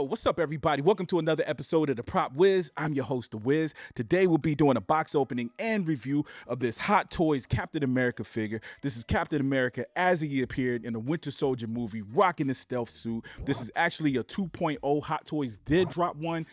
Yo, what's up, everybody? Welcome to another episode of the Prop Wiz. I'm your host, the Wiz. Today, we'll be doing a box opening and review of this Hot Toys Captain America figure. This is Captain America as he appeared in the Winter Soldier movie, rocking the stealth suit. This is actually a 2.0. Hot Toys did drop one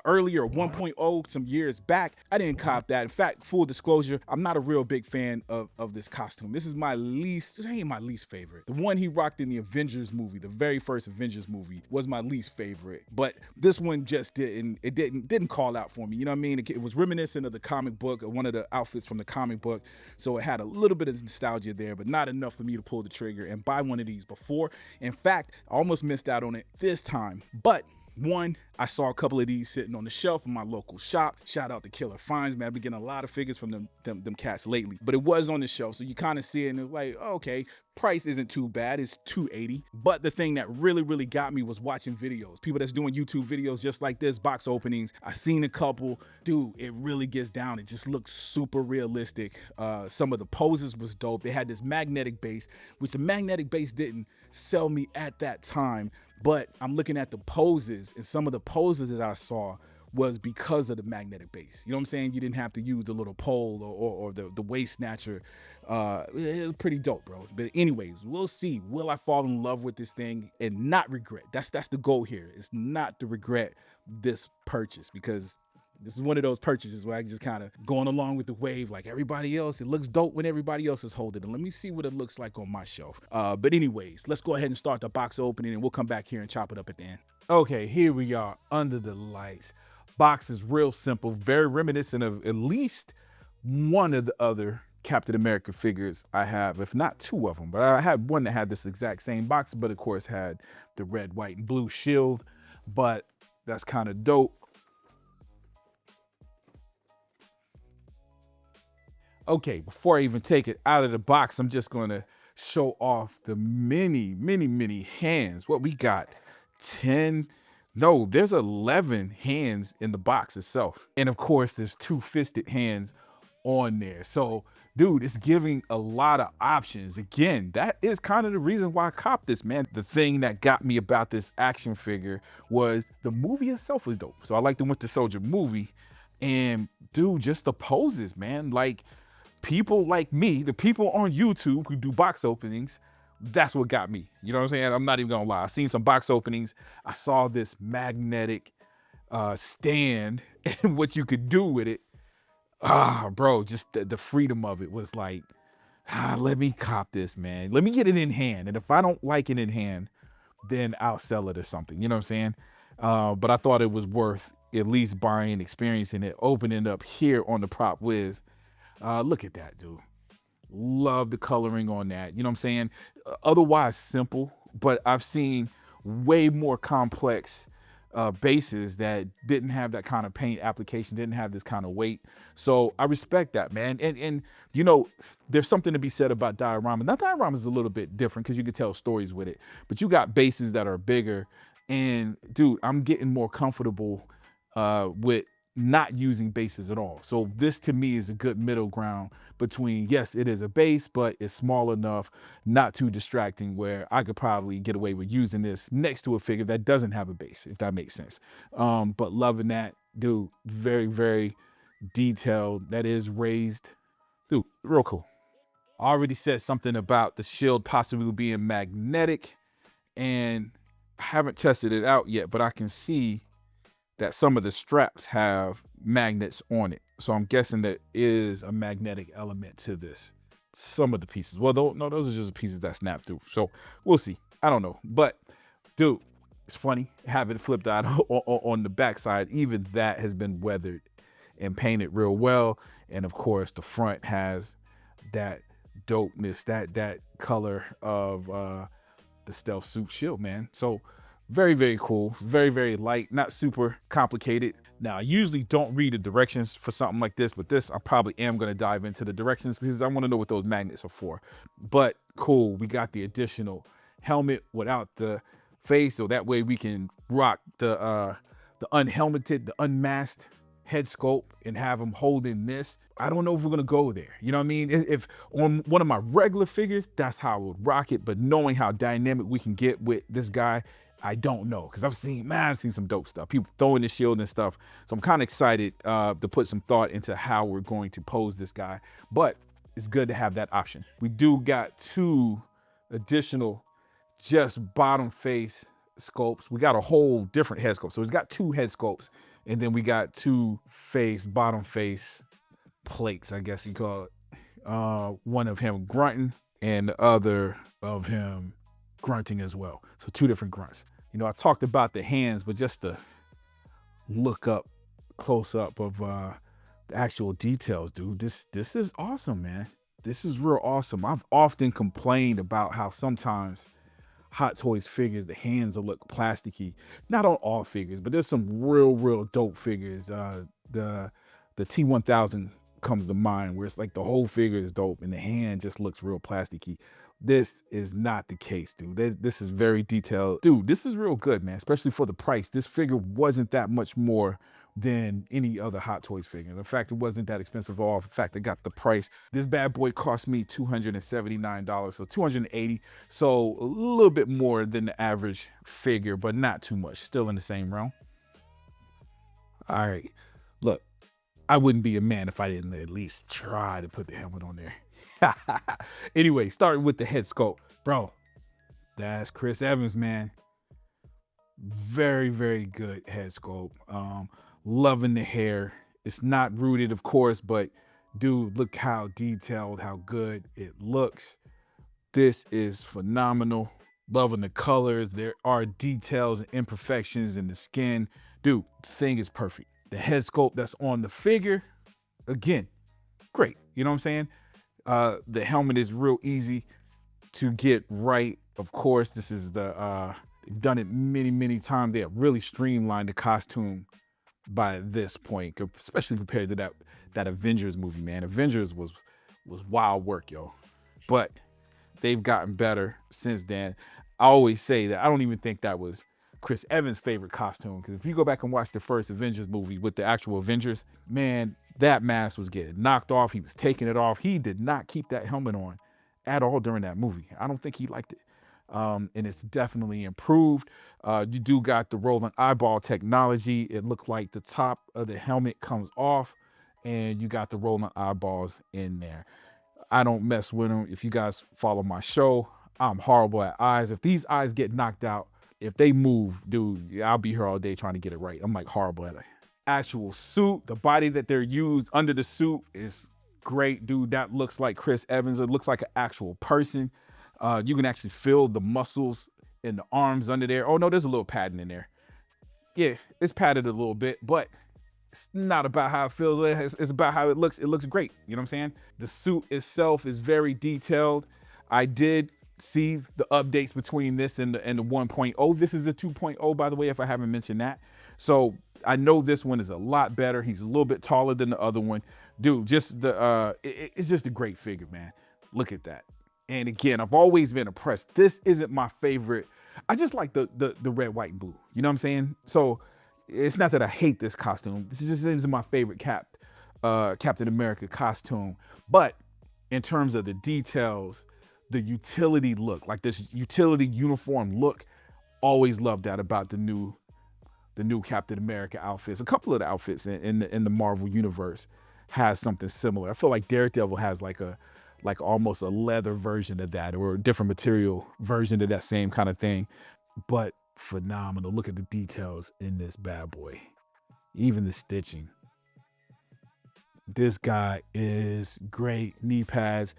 earlier, 1.0, some years back. I didn't cop that. In fact, full disclosure, I'm not a real big fan of this costume. This ain't my least favorite. The one he rocked in the Avengers movie, the very first Avengers movie, was my least favorite. But this one just didn't call out for me. You know what I mean? It was reminiscent of the comic book, one of the outfits from the comic book. So it had a little bit of nostalgia there, but not enough for me to pull the trigger and buy one of these before. In fact, I almost missed out on it this time. But one, I saw a couple of these sitting on the shelf in my local shop. Shout out to Killer Finds, man. I've been getting a lot of figures from them cats lately. But it was on the shelf, so you kind of see it and it's like, oh, okay, price isn't too bad. It's $280. But the thing that really got me was watching videos. People that's doing YouTube videos just like this, box openings. I seen a couple. Dude, it really gets down. It just looks super realistic. Some of the poses was dope. They had this magnetic base, which the magnetic base didn't sell me at that time. But I'm looking at the poses, and some of the poses that I saw was because of the magnetic base. You know what I'm saying? You didn't have to use the little pole or the waist snatcher. It was pretty dope, bro. But anyways, we'll see. Will I fall in love with this thing and not regret? That's the goal here. It's not to regret this purchase, because this is one of those purchases where I just kind of going along with the wave like everybody else. It looks dope when everybody else is holding it. And let me see what it looks like on my shelf. But anyways, let's go ahead and start the box opening and we'll come back here and chop it up at the end. Okay, here we are under the lights. Box is real simple, very reminiscent of at least one of the other Captain America figures I have, if not two of them. But I had one that had this exact same box, but of course had the red, white, and blue shield. But that's kind of dope. Okay, before I even take it out of the box, I'm just going to show off the many hands. What we got? 10. No, there's 11 hands in the box itself. And of course, there's 2 fisted hands on there. So, dude, it's giving a lot of options. Again, that is kind of the reason why I copped this, man. The thing that got me about this action figure was the movie itself was dope. So I like the Winter Soldier movie. And, dude, just the poses, man. Like, people like me, the people on YouTube who do box openings, that's what got me. You know what I'm saying? I'm not even gonna lie. I seen some box openings. I saw this magnetic stand and what you could do with it. Bro, just the freedom of it was like, let me cop this, man. Let me get it in hand. And if I don't like it in hand, then I'll sell it or something. You know what I'm saying? But I thought it was worth at least buying, experiencing it, opening it up here on the Prop Wiz. Look at that, dude. Love the coloring on that. You know what I'm saying? Otherwise simple, but I've seen way more complex bases that didn't have that kind of paint application, didn't have this kind of weight. So I respect that, man. And you know, there's something to be said about diorama. Now, diorama is a little bit different because you can tell stories with it, but you got bases that are bigger. And dude, I'm getting more comfortable with not using bases at all. So this to me is a good middle ground between, yes, it is a base, but it's small enough, not too distracting, where I could probably get away with using this next to a figure that doesn't have a base, if that makes sense. But loving that, dude, very detailed. That is raised, dude, real cool. I already said something about the shield possibly being magnetic, and I haven't tested it out yet, but I can see that some of the straps have magnets on it. So I'm guessing there is a magnetic element to this. Some of the pieces. Well, no, those are just the pieces that snap through. So we'll see. I don't know. But, dude, it's funny having it flipped out on the backside. Even that has been weathered and painted real well. And, of course, the front has that dopeness, that color of the stealth suit shield, man. So very cool, very light, not super complicated. Now, I usually don't read the directions for something like this, but this I probably am going to dive into the directions because I want to know what those magnets are for. But cool, we got the additional helmet without the face, so that way we can rock the unhelmeted, the unmasked head sculpt and have them holding this. I don't know if we're gonna go there. You know what I mean? If on one of my regular figures, that's how I would rock it. But knowing how dynamic we can get with this guy, I don't know, because I've seen some dope stuff. People throwing the shield and stuff. So I'm kind of excited to put some thought into how we're going to pose this guy. But it's good to have that option. We do got 2 additional just bottom face sculpts. We got a whole different head sculpt. So it's got 2 head sculpts, and then we got 2 bottom face plates, I guess you call it. One of him grunting and the other of him grunting as well. So 2 different grunts. You know, I talked about the hands, but just to look up close up of the actual details, dude, this is awesome, man. This is real awesome. I've often complained about how sometimes Hot Toys figures, the hands will look plasticky. Not on all figures, but there's some real dope figures. The T1000 comes to mind, where it's like the whole figure is dope and the hand just looks real plasticky. This is not the case, dude. This is very detailed. Dude, this is real good, man, especially for the price. This figure wasn't that much more than any other Hot Toys figure. In fact, it wasn't that expensive at all. In fact, I got the price. This bad boy cost me $279, so $280. So a little bit more than the average figure, but not too much. Still in the same realm. All right, look, I wouldn't be a man if I didn't at least try to put the helmet on there. Anyway, starting with the head sculpt. Bro, that's Chris Evans, man. Very good head sculpt. Loving the hair. It's not rooted, of course, but dude, look how detailed, how good it looks. This is phenomenal. Loving the colors. There are details and imperfections in the skin. Dude, the thing is perfect. The head sculpt that's on the figure, again, great. You know what I'm saying? The helmet is real easy to get right. Of course, this is they've done it many times. They have really streamlined the costume by this point, especially compared to that Avengers movie, man. Avengers was wild work, yo. But they've gotten better since then. I always say that I don't even think that was Chris Evans' favorite costume, because if you go back and watch the first Avengers movie with the actual Avengers, man, that mask was getting knocked off. He was taking it off. He did not keep that helmet on at all during that movie. I don't think he liked it. And it's definitely improved. You do got the rolling eyeball technology. It looked like the top of the helmet comes off and you got the rolling eyeballs in there. I don't mess with them. If you guys follow my show, I'm horrible at eyes. If these eyes get knocked out, if they move, dude, I'll be here all day trying to get it right. I'm like horrible at it. Actual suit, the body that they're used under the suit is great, dude. That looks like Chris Evans. It looks like an actual person. You can actually feel the muscles in the arms under there. Oh no, there's a little padding in there. Yeah, it's padded a little bit, but it's not about how it feels. It's about how it looks. It looks great. You know what I'm saying? The suit itself is very detailed. I did see the updates between this and the 1.0. This is the 2.0, by the way, if I haven't mentioned that. So I know this one is a lot better. He's a little bit taller than the other one. Dude, just it's just a great figure, man. Look at that. And again, I've always been impressed. This isn't my favorite. I just like the red, white, and blue. You know what I'm saying? So it's not that I hate this costume. This just isn't my favorite Captain America costume. But in terms of the details, the utility look, like this utility uniform look, always loved that about the new Captain America outfits. A couple of the outfits in the Marvel universe has something similar. I feel like Daredevil has like almost a leather version of that, or a different material version of that same kind of thing. But phenomenal. Look at the details in this bad boy. Even the stitching. This guy is great. Knee pads,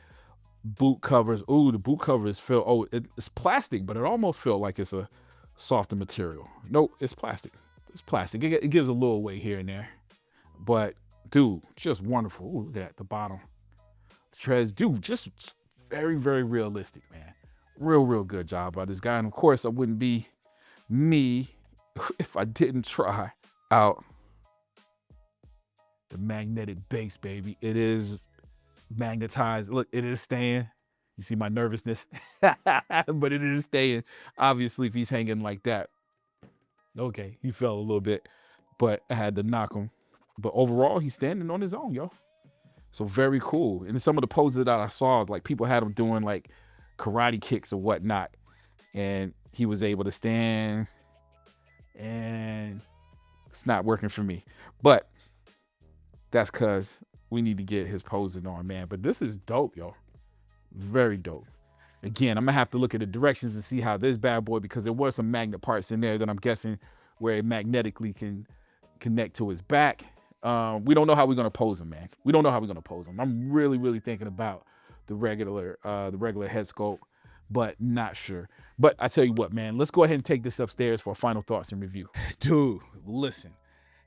boot covers. Ooh, the boot covers feel, it's plastic, but it almost feels like it's a softer material. Nope, it's plastic. It's plastic. It gives a little weight here and there. But dude, just wonderful. Ooh, look at that, the bottom. Treads, dude, just very realistic, man. Real good job by this guy. And of course, I wouldn't be me if I didn't try out the magnetic base, baby. It is magnetized. Look, it is staying. You see my nervousness, but it is staying. Obviously, if he's hanging like that, okay, he fell a little bit, but I had to knock him. But overall, he's standing on his own, yo. So very cool. And some of the poses that I saw, like people had him doing like karate kicks or whatnot. and he was able to stand, and it's not working for me. But that's because we need to get his posing on, man. But this is dope, yo. Very dope. Again, I'm gonna have to look at the directions and see how this bad boy, because there was some magnet parts in there that I'm guessing where it magnetically can connect to his back. We don't know how we're gonna pose him, man. We don't know how we're gonna pose him. I'm really, really thinking about the regular head sculpt, but not sure. But I tell you what, man, let's go ahead and take this upstairs for final thoughts and review. Dude, listen,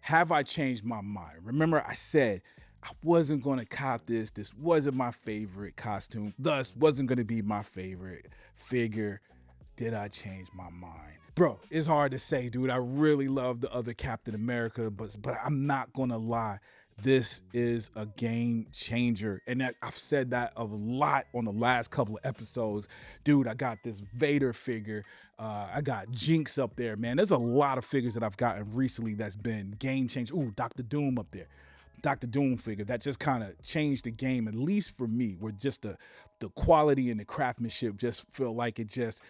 have I changed my mind? Remember, I said I wasn't going to cop this. This wasn't my favorite costume, thus wasn't going to be my favorite figure. Did I change my mind? Bro, it's hard to say, dude. I really love the other Captain America, but I'm not going to lie. This is a game changer. And I've said that a lot on the last couple of episodes. Dude, I got this Vader figure. I got Jinx up there, man. There's a lot of figures that I've gotten recently that's been game changer. Ooh, Dr. Doom up there. Dr. Doom figure that just kind of changed the game, at least for me, where just the quality and the craftsmanship just feel like it just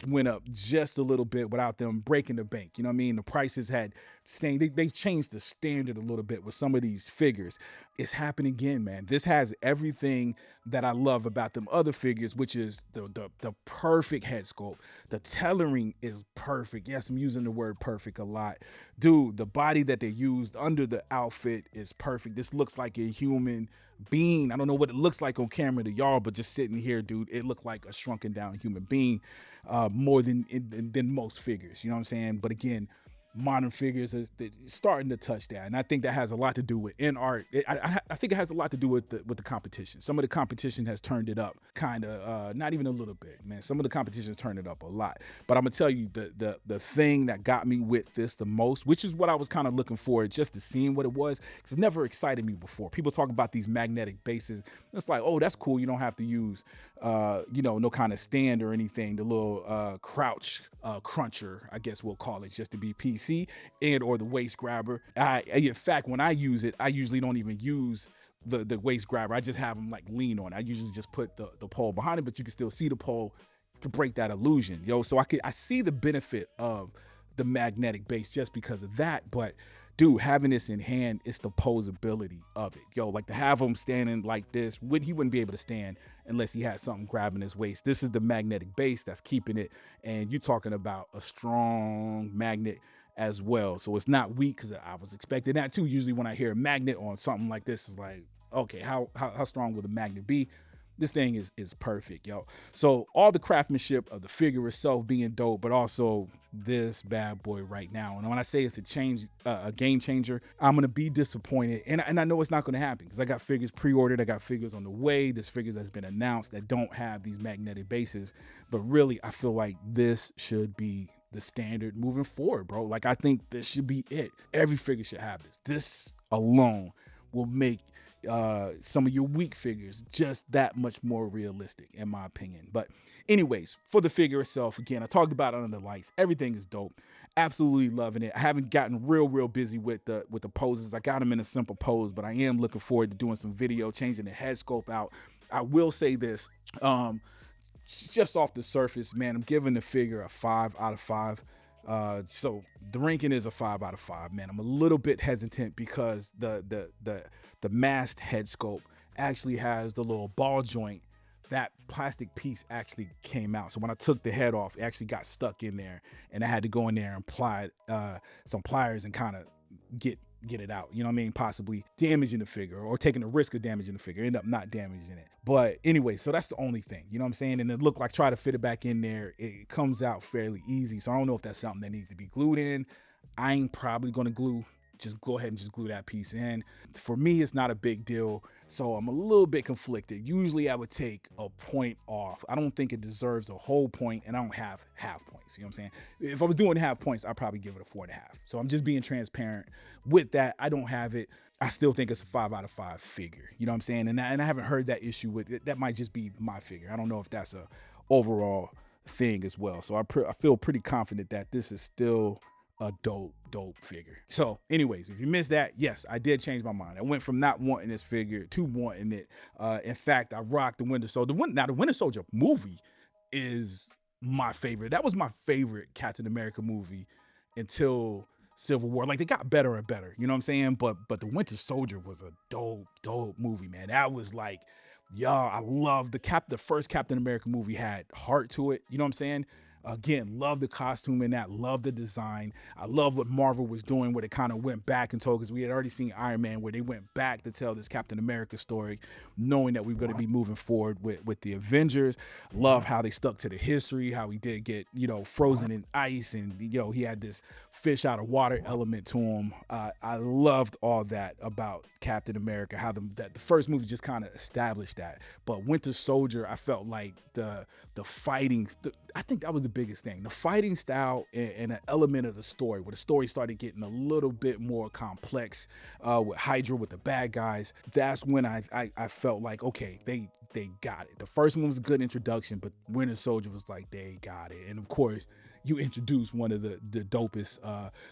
went up just a little bit without them breaking the bank. You know what I mean? The prices had stayed. They changed the standard a little bit with some of these figures. It's happening again, man. This has everything that I love about them other figures, which is the perfect head sculpt. The tailoring is perfect. Yes, I'm using the word perfect a lot. Dude, the body that they used under the outfit is perfect. This looks like a human being. I don't know what it looks like on camera to y'all, but just sitting here, dude, it looked like a shrunken down human being, more than most figures. You know what I'm saying? But again, modern figures is starting to touch that, and I think that has a lot to do with in art. I think it has a lot to do with the competition. Some of the competition has turned it up, kind of, not even a little bit, man. Some of the competition has turned it up a lot. But I'm gonna tell you the thing that got me with this the most, which is what I was kind of looking for, just to seeing what it was, because it never excited me before. People talk about these magnetic bases. It's like, oh, that's cool. You don't have to use, no kind of stand or anything. The little crouch cruncher, I guess we'll call it, just to be PC, and or the waist grabber. In fact, when I use it, I usually don't even use the waist grabber. I just have them like lean on. I usually just put the pole behind it, but you can still see the pole to break that illusion, yo. So I see the benefit of the magnetic base just because of that. But dude, having this in hand, it's the posability of it, yo. Like to have him standing like this, he wouldn't be able to stand unless he had something grabbing his waist. This is the magnetic base that's keeping it, and you're talking about a strong magnet as well. So it's not weak, because I was expecting that too. Usually when I hear a magnet on something like this, it's like, okay, how strong will the magnet be? This thing is perfect, yo. So all the craftsmanship of the figure itself being dope, but also this bad boy right now. And when I say it's a game changer, I'm gonna be disappointed, and I know it's not gonna happen, because I got figures pre-ordered, I got figures on the way, there's figures that's been announced that don't have these magnetic bases. But really, I feel like this should be the standard moving forward, bro. Like, I think this should be it. Every figure should have this. This alone will make some of your weak figures just that much more realistic, in my opinion. But anyways, for the figure itself, again, I talked about it under the lights. Everything is dope. Absolutely loving it. I haven't gotten real busy with the poses. I got them in a simple pose, but I am looking forward to doing some video, changing the head sculpt out. I will say this, just off the surface, man, I'm giving the figure a 5 out of 5. So the ranking is a 5 out of 5, man. I'm a little bit hesitant because the masked head sculpt actually has the little ball joint. That plastic piece actually came out. So when I took the head off, it actually got stuck in there, and I had to go in there and apply some pliers and kind of get it out, you know what I mean? Possibly damaging the figure, or taking the risk of damaging the figure, end up not damaging it. But anyway, so that's the only thing, you know what I'm saying? And it looked like, try to fit it back in there, it comes out fairly easy. So I don't know if that's something that needs to be glued in. I ain't probably gonna just go ahead and just glue that piece in. For me, it's not a big deal, so I'm a little bit conflicted. Usually I would take a point off. I don't think it deserves a whole point, and I don't have half points, you know what I'm saying? If I was doing half points, I'd probably give it a 4.5. So I'm just being transparent with that. I don't have it. I still think it's a 5 out of 5 figure, you know what I'm saying? And I haven't heard that issue with it. That might just be my figure. I don't know if that's a overall thing as well. So I feel pretty confident that this is still a dope figure. So anyways, if you missed that, yes, I did change my mind. I went from not wanting this figure to wanting it. In fact, I rocked the Winter Soldier. Now the Winter Soldier movie is my favorite. That was my favorite Captain America movie until Civil War. Like they got better and better, you know what I'm saying? But the Winter Soldier was a dope movie, man. That was like, y'all, I love the first Captain America movie had heart to it, you know what I'm saying? Again, love the costume in that, love the design. I love what Marvel was doing, where they kind of went back and told, because we had already seen Iron Man, where they went back to tell this Captain America story, knowing that we're going to be moving forward with the Avengers. Love how they stuck to the history, how he did get, frozen in ice, and, he had this fish out of water element to him. I loved all that about Captain America, how that the first movie just kind of established that. But Winter Soldier, I felt like the fighting, I think that was the biggest thing. The fighting style and an element of the story, where the story started getting a little bit more complex with Hydra, with the bad guys. That's when I felt like, okay, they got it. The first one was a good introduction, but Winter Soldier was like, they got it. And of course, you introduce one of the dopest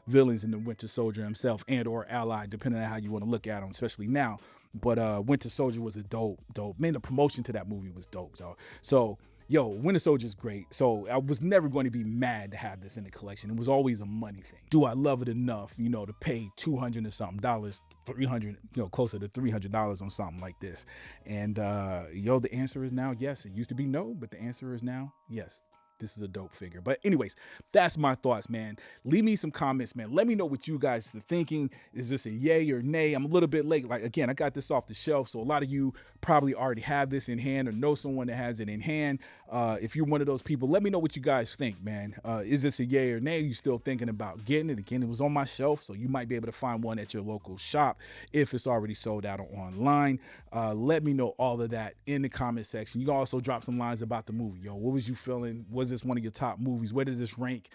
villains in the Winter Soldier himself, and or ally, depending on how you want to look at him, especially now. But Winter Soldier was a dope. Man, the promotion to that movie was dope. So yo, Winter Soldier is great. So I was never going to be mad to have this in the collection. It was always a money thing. Do I love it enough, to pay $200 and something, 300, closer to $300 on something like this? And the answer is now yes. It used to be no, but the answer is now yes. This is a dope figure. But anyways, that's my thoughts, man. Leave me some comments, man. Let me know what you guys are thinking. Is this a yay or nay? I'm a little bit late. Like, again, I got this off the shelf, so a lot of you probably already have this in hand or know someone that has it in hand. If you're one of those people, let me know what you guys think, man. Is this a yay or nay? Are you still thinking about getting it? Again, it was on my shelf, so you might be able to find one at your local shop if it's already sold out or online. Let me know all of that in the comment section. You can also drop some lines about the movie. Yo, what was you feeling? Was this one of your top movies? Where does this rank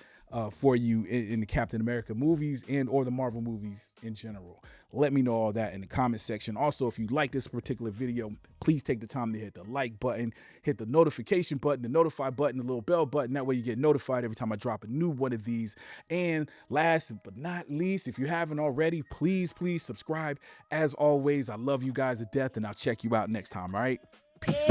for you in the Captain America movies and or the Marvel movies in general? Let me know all that in the comment section. Also, if you like this particular video, please take the time to hit the like button, hit the notification button, the notify button, the little bell button. That way you get notified every time I drop a new one of these. And last but not least, if you haven't already, please subscribe. As always, I love you guys to death, and I'll check you out next time. All right, peace.